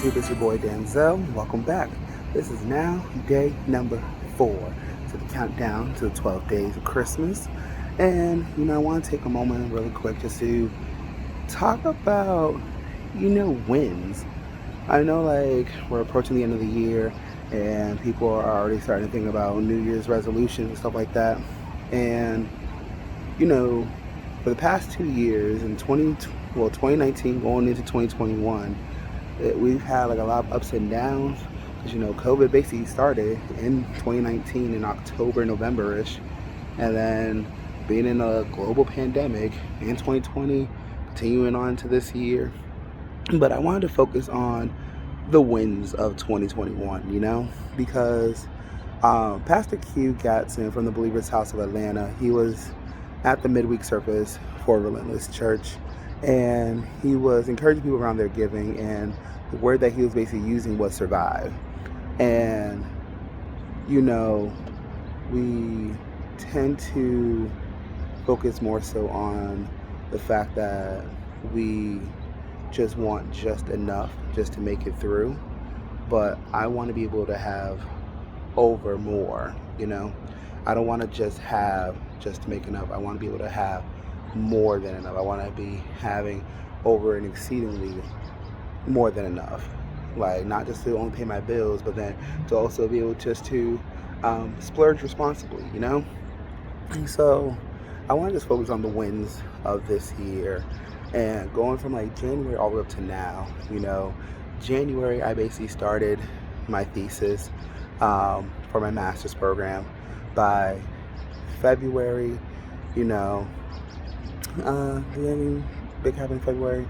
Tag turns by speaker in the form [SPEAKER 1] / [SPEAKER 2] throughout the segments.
[SPEAKER 1] YouTube? It's your boy Denzel. Welcome back. This is now day number 4 to the countdown to the 12 days of Christmas. And, I want to take a moment really quick just to talk about, wins. I know, we're approaching the end of the year and people are already starting to think about New Year's resolutions and stuff like that. And, you know, for the past 2 years, in 2019 going into 2021, we've had like a lot of ups and downs because COVID basically started in 2019 in October, November-ish, and then being in a global pandemic in 2020, continuing on to this year. But I wanted to focus on the wins of 2021, because Pastor Q Gatson from the Believer's House of Atlanta, he was at the midweek service for Relentless Church, and he was encouraging people around their giving, and the word that he was basically using was survive. And we tend to focus more so on the fact that we just want just enough just to make it through, but I want to be able to have over more. I don't want to just have just to make enough. I want to be able to have more than enough. I want to be having over and exceedingly more than enough, like not just to only pay my bills, but then to also be able just to splurge responsibly. And so I want to just focus on the wins of this year, and going from like January all the way up to now. January I basically started my thesis for my master's program. By February, did anything big happen in February?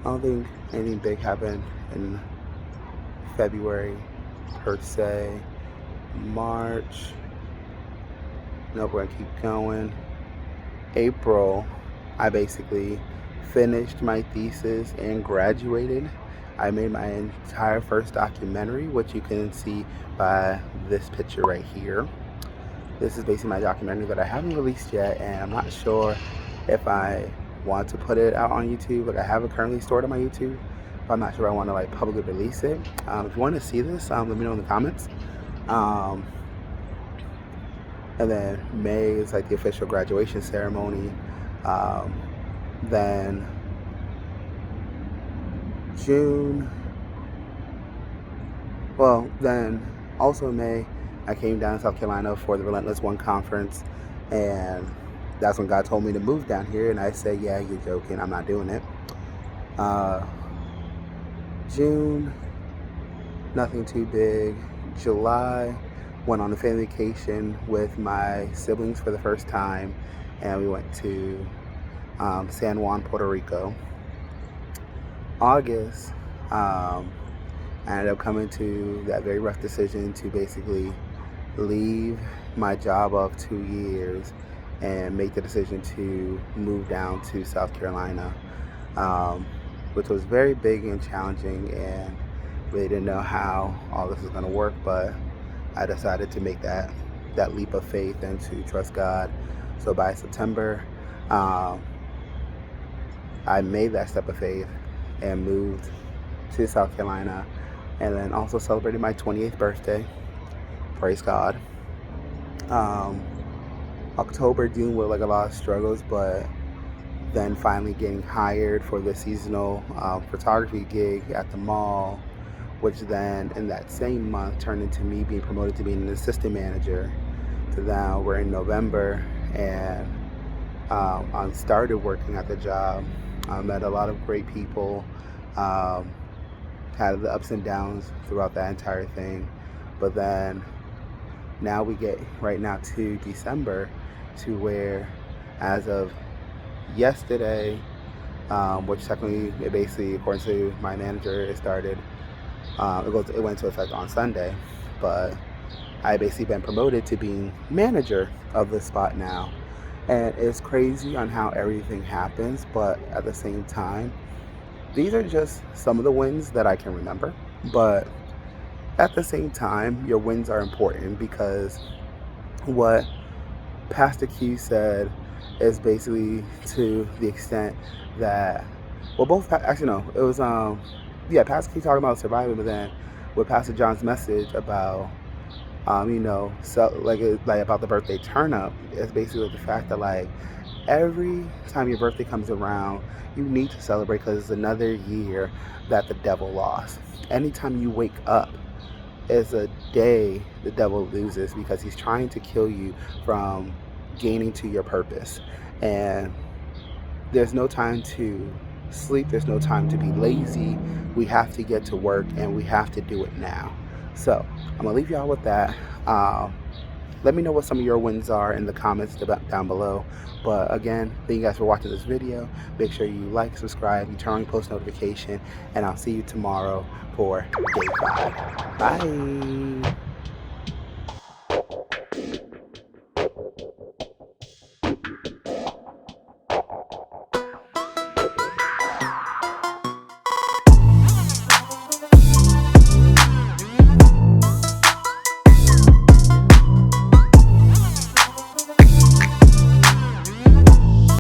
[SPEAKER 1] I don't think anything big happened in February per se. March, nope, we're gonna keep going. April, I basically finished my thesis and graduated. I made my entire first documentary, which you can see by this picture right here. This is basically my documentary that I haven't released yet, and I'm not sure if I want to put it out on YouTube. Like, I have it currently stored on my YouTube, but I'm not sure I want to publicly release it. If you want to see this, let me know in the comments. And then May is the official graduation ceremony. Then June, then also in May, I came down to South Carolina for the Relentless One conference, and that's when God told me to move down here, and I said, yeah, you're joking, I'm not doing it. June, nothing too big. July, went on a family vacation with my siblings for the first time, and we went to San Juan, Puerto Rico. August, I ended up coming to that very rough decision to basically leave my job of 2 years and make the decision to move down to South Carolina, which was very big and challenging, and really didn't know how all this was going to work, but I decided to make that leap of faith and to trust God. So by September, I made that step of faith and moved to South Carolina, and then also celebrated my 28th birthday. Praise God. October, June were a lot of struggles, but then finally getting hired for the seasonal photography gig at the mall, which then in that same month turned into me being promoted to being an assistant manager. So now we're in November, and I started working at the job. I met a lot of great people, had the ups and downs throughout that entire thing, but then now we get right now to December, to where as of yesterday, which technically, it basically, according to my manager, it started, it went into effect on Sunday, but I basically been promoted to being manager of the spot now. And it's crazy on how everything happens, but at the same time, these are just some of the wins that I can remember. But at the same time, your wins are important, because what Pastor Q said is basically to the extent that, well, both, actually no, it was yeah, Pastor keeps talking about surviving, but then with Pastor John's message about so like about the birthday turn up, it's basically the fact that like every time your birthday comes around, you need to celebrate because it's another year that the devil lost. Anytime you wake up is a day the devil loses because he's trying to kill you from gaining to your purpose. And there's no time to sleep, there's no time to be lazy. We have to get to work and we have to do it now. So I'm gonna leave y'all with that. Let me know what some of your wins are in the comments down below. But again, thank you guys for watching this video. Make sure you like, subscribe, you turn on post notification, and I'll see you tomorrow for day 5. Bye.